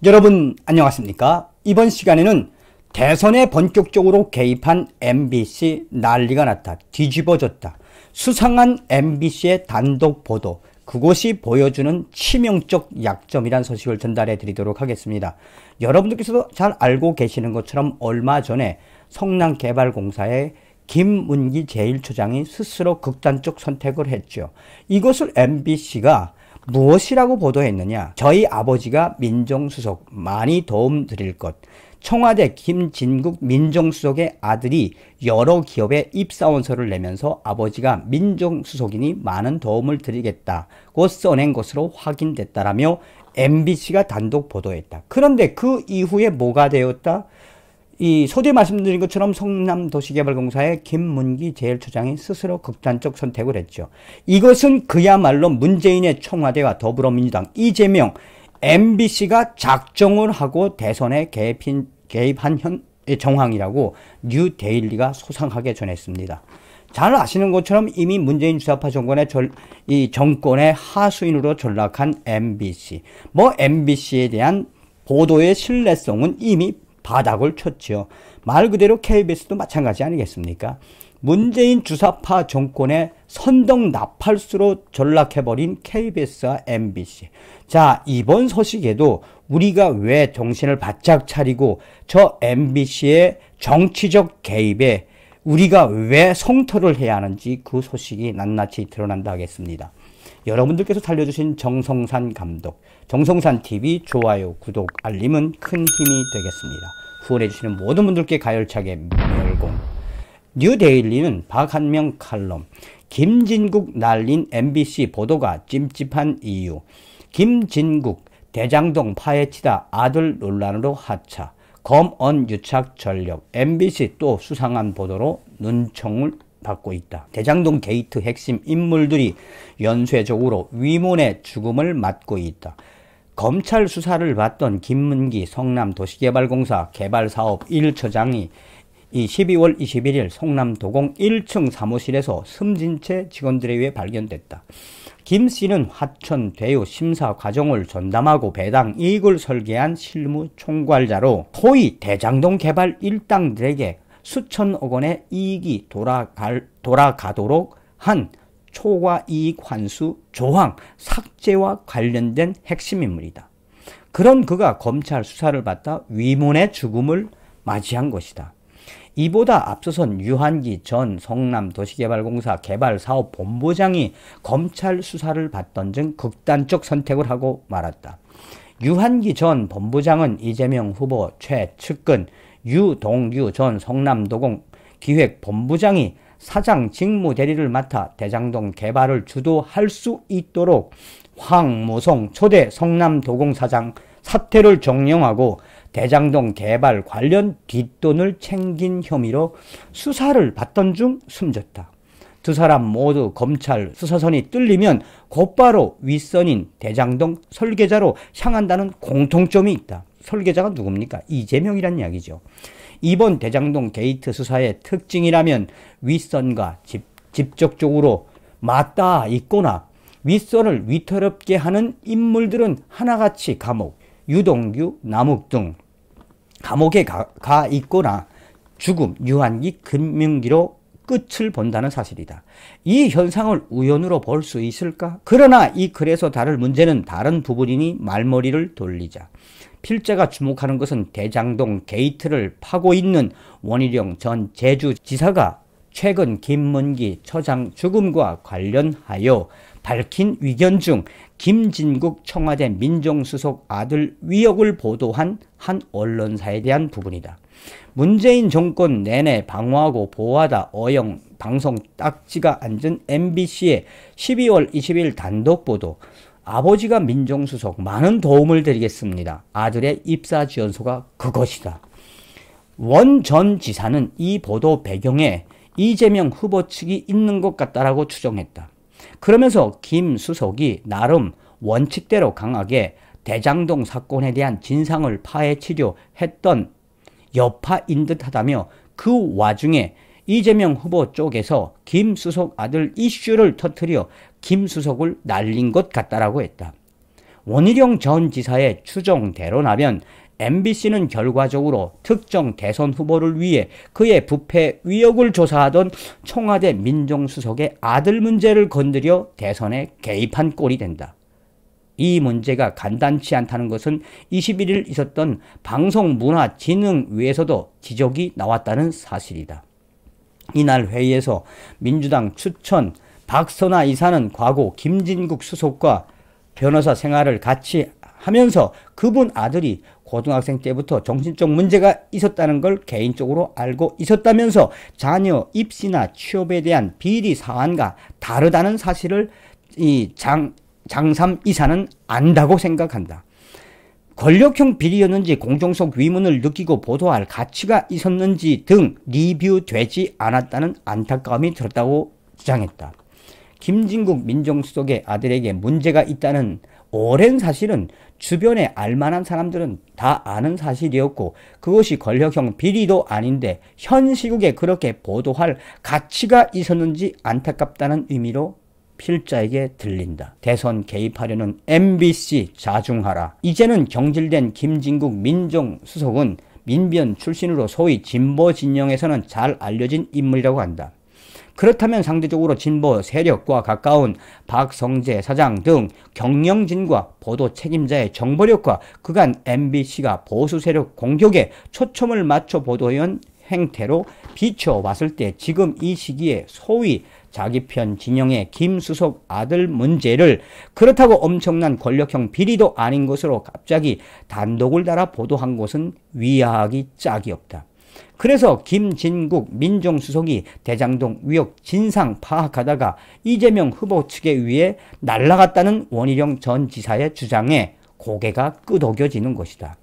여러분 안녕하십니까? 이번 시간에는 대선에 본격적으로 개입한 MBC 난리가 났다. 뒤집어졌다. 수상한 MBC의 단독 보도. 그것이 보여주는 치명적 약점이란 소식을 전달해 드리도록 하겠습니다. 여러분들께서도 잘 알고 계시는 것처럼 얼마 전에 성남개발공사의 김문기 제1처장이 스스로 극단적 선택을 했죠. 이것을 MBC가 무엇이라고 보도했느냐? 저희 아버지가 민정수석 많이 도움 드릴 것. 청와대 김진국 민정수석의 아들이 여러 기업에 입사원서를 내면서 아버지가 민정수석이니 많은 도움을 드리겠다고 써낸 것으로 확인됐다라며 MBC가 단독 보도했다. 그런데 그 이후에 뭐가 되었다? 이 소재 말씀드린 것처럼 성남도시개발공사의 김문기 제1처장이 스스로 극단적 선택을 했죠. 이것은 그야말로 문재인의 청와대와 더불어민주당 이재명 MBC가 작정을 하고 대선에 개입한 정황이라고 뉴데일리가 소상하게 전했습니다. 잘 아시는 것처럼 이미 문재인 주사파 정권의 하수인으로 전락한 MBC. MBC에 대한 보도의 신뢰성은 이미 바닥을 쳤죠. 말 그대로 KBS도 마찬가지 아니겠습니까? 문재인 주사파 정권의 선덕 나팔수로 전락해버린 KBS와 MBC. 자, 이번 소식에도 우리가 왜 정신을 바짝 차리고 저 MBC의 정치적 개입에 우리가 왜 성토를 해야 하는지 그 소식이 낱낱이 드러난다 하겠습니다. 여러분들께서 살려주신 정성산 감독, 정성산TV 좋아요, 구독, 알림은 큰 힘이 되겠습니다. 후원해주시는 모든 분들께 가열차게 멸공. 뉴데일리는 박한명 칼럼, 김진국 날린 MBC 보도가 찜찜한 이유, 김진국 대장동 파헤치다 아들 논란으로 하차, 검언 유착 전력, MBC 또 수상한 보도로 눈총을 받고 있다. 대장동 게이트 핵심 인물들이 연쇄적으로 위문의 죽음을 맞고 있다. 검찰 수사를 받던 김문기 성남도시개발공사 개발사업 1처장이 12월 21일 성남도공 1층 사무실에서 숨진 채 직원들에 의해 발견됐다. 김 씨는 화천 대유 심사 과정을 전담하고 배당 이익을 설계한 실무 총괄자로 소위 대장동 개발 일당들에게 수천억 원의 이익이 돌아가도록 한 초과 이익 환수 조항 삭제와 관련된 핵심 인물이다. 그런 그가 검찰 수사를 받다 위문의 죽음을 맞이한 것이다. 이보다 앞서선 유한기 전 성남도시개발공사 개발사업본부장이 검찰 수사를 받던 중 극단적 선택을 하고 말았다. 유한기 전 본부장은 이재명 후보 최측근 유동규 전 성남도공 기획본부장이 사장 직무 대리를 맡아 대장동 개발을 주도할 수 있도록 황무송 초대 성남도공 사장 사퇴를 정령하고 대장동 개발 관련 뒷돈을 챙긴 혐의로 수사를 받던 중 숨졌다. 두 사람 모두 검찰 수사선이 뚫리면 곧바로 윗선인 대장동 설계자로 향한다는 공통점이 있다. 설계자가 누굽니까? 이재명이란 이야기죠. 이번 대장동 게이트 수사의 특징이라면 윗선과 직접적으로 맞닿아 있거나 윗선을 위태롭게 하는 인물들은 하나같이 감옥, 유동규, 남욱 등 감옥에 가 있거나 죽음, 유한기, 금융기로 끝을 본다는 사실이다. 이 현상을 우연으로 볼 수 있을까? 그러나 이 글에서 다룰 문제는 다른 부분이니 말머리를 돌리자. 필자가 주목하는 것은 대장동 게이트를 파고 있는 원희룡 전 제주지사가 최근 김문기 처장 죽음과 관련하여 밝힌 의견 중 김진국 청와대 민정수석 아들 위역을 보도한 한 언론사에 대한 부분이다. 문재인 정권 내내 방어하고 보호하다 어영 방송 딱지가 앉은 MBC의 12월 20일 단독 보도. 아버지가 민정수석 많은 도움을 드리겠습니다. 아들의 입사 지원서가 그것이다. 원 전 지사는 이 보도 배경에 이재명 후보 측이 있는 것 같다라고 추정했다. 그러면서 김 수석이 나름 원칙대로 강하게 대장동 사건에 대한 진상을 파헤치려 했던 여파인 듯하다며 그 와중에 이재명 후보 쪽에서 김 수석 아들 이슈를 터뜨려 김 수석을 날린 것 같다라고 했다. 원희룡 전 지사의 추정대로라면 MBC는 결과적으로 특정 대선 후보를 위해 그의 부패 의혹을 조사하던 청와대 민정수석의 아들 문제를 건드려 대선에 개입한 꼴이 된다. 이 문제가 간단치 않다는 것은 21일 있었던 방송문화진흥위에서도 지적이 나왔다는 사실이다. 이날 회의에서 민주당 추천 박선화 이사는 과거 김진국 수석과 변호사 생활을 같이 하면서 그분 아들이 고등학생 때부터 정신적 문제가 있었다는 걸 개인적으로 알고 있었다면서 자녀 입시나 취업에 대한 비리 사안과 다르다는 사실을 이 장삼 이사는 안다고 생각한다. 권력형 비리였는지 공정성 위문을 느끼고 보도할 가치가 있었는지 등 리뷰되지 않았다는 안타까움이 들었다고 주장했다. 김진국 민정수석의 아들에게 문제가 있다는 오랜 사실은 주변에 알만한 사람들은 다 아는 사실이었고 그것이 권력형 비리도 아닌데 현 시국에 그렇게 보도할 가치가 있었는지 안타깝다는 의미로 필자에게 들린다. 대선 개입하려는 MBC 자중하라. 이제는 경질된 김진국 민정수석은 민변 출신으로 소위 진보 진영에서는 잘 알려진 인물이라고 한다. 그렇다면 상대적으로 진보 세력과 가까운 박성재 사장 등 경영진과 보도 책임자의 정보력과 그간 MBC가 보수 세력 공격에 초점을 맞춰 보도해온 행태로 비춰봤을 때 지금 이 시기에 소위 자기 편 진영의 김 수석 아들 문제를 그렇다고 엄청난 권력형 비리도 아닌 것으로 갑자기 단독을 달아 보도한 것은 위화하기 짝이 없다. 그래서 김진국 민정수석이 대장동 의혹 진상 파악하다가 이재명 후보 측에 의해 날아갔다는 원희룡 전 지사의 주장에 고개가 끄덕여지는 것이다.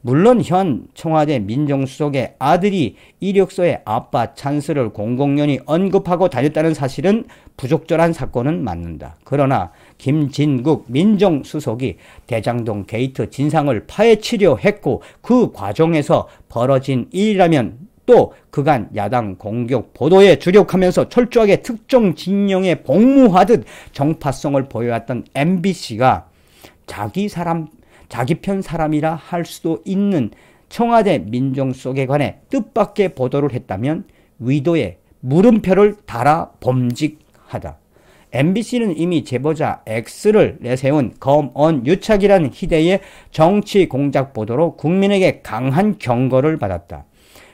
물론 현 청와대 민정수석의 아들이 이력서에 아빠 찬스를 공공연히 언급하고 다녔다는 사실은 부적절한 사건은 맞는다. 그러나 김진국 민정수석이 대장동 게이트 진상을 파헤치려 했고 그 과정에서 벌어진 일이라면 또 그간 야당 공격 보도에 주력하면서 철저하게 특정 진영에 복무하듯 정파성을 보여왔던 MBC가 자기 편 사람이라 할 수도 있는 청와대 민정수석에 관해 뜻밖의 보도를 했다면 위도에 물음표를 달아 범직하다. MBC는 이미 제보자 X를 내세운 검언유착이라는 희대의 정치 공작 보도로 국민에게 강한 경고를 받았다.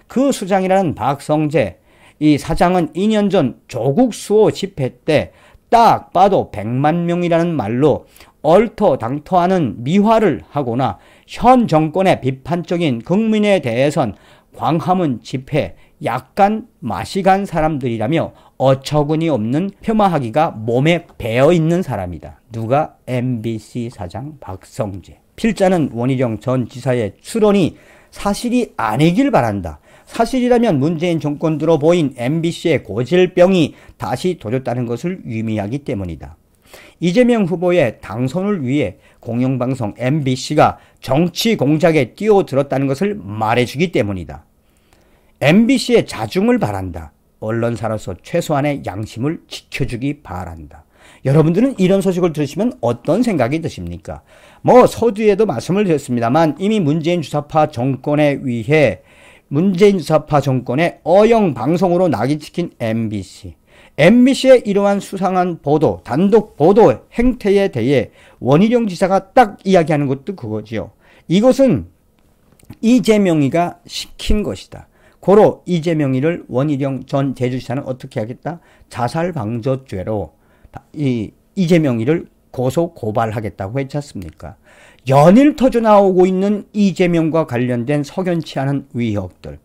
그 수장이라는 박성재 이 사장은 2년 전 조국 수호 집회 때 딱 봐도 100만 명이라는 말로 얼토당토하는 미화를 하거나 현 정권의 비판적인 국민에 대해선 광화문 집회 약간 맛이 간 사람들이라며 어처구니 없는 폄하하기가 몸에 배어있는 사람이다. 누가? MBC 사장 박성재. 필자는 원희룡 전 지사의 추론이 사실이 아니길 바란다. 사실이라면 문재인 정권 들어 보인 MBC의 고질병이 다시 도졌다는 것을 의미하기 때문이다. 이재명 후보의 당선을 위해 공영방송 MBC가 정치 공작에 뛰어들었다는 것을 말해주기 때문이다. MBC의 자중을 바란다. 언론사로서 최소한의 양심을 지켜주기 바란다. 여러분들은 이런 소식을 들으시면 어떤 생각이 드십니까? 서두에도 말씀을 드렸습니다만 이미 문재인 주사파 정권에 의해 문재인 주사파 정권의 어영 방송으로 낙인찍힌 MBC의 이러한 수상한 보도, 단독 보도 행태에 대해 원희룡 지사가 딱 이야기하는 것도 그거지요. 이것은 이재명이가 시킨 것이다. 고로 이재명이를 원희룡 전 제주지사는 어떻게 하겠다? 자살방조죄로 이재명이를 고소 고발하겠다고 했지 않습니까? 연일 터져나오고 있는 이재명과 관련된 석연치 않은 의혹들.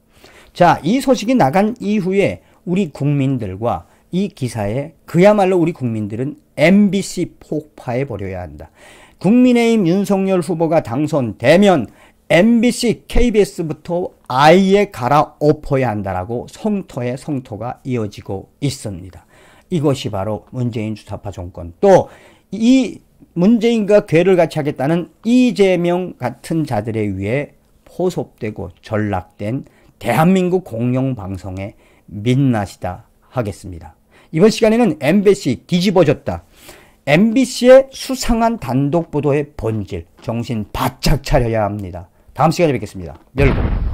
자, 이 소식이 나간 이후에 우리 국민들과 이 기사에 그야말로 우리 국민들은 MBC 폭파해버려야 한다. 국민의힘 윤석열 후보가 당선되면 MBC, KBS부터 아예 갈아엎어야 한다라고 성토의 성토가 이어지고 있습니다. 이것이 바로 문재인 주사파 정권, 또 이 문재인과 궤를 같이 하겠다는 이재명 같은 자들에 의해 포섭되고 전락된 대한민국 공영방송의 민낯이다 하겠습니다. 이번 시간에는 MBC 뒤집어졌다. MBC의 수상한 단독 보도의 본질, 정신 바짝 차려야 합니다. 다음 시간에 뵙겠습니다. 열고.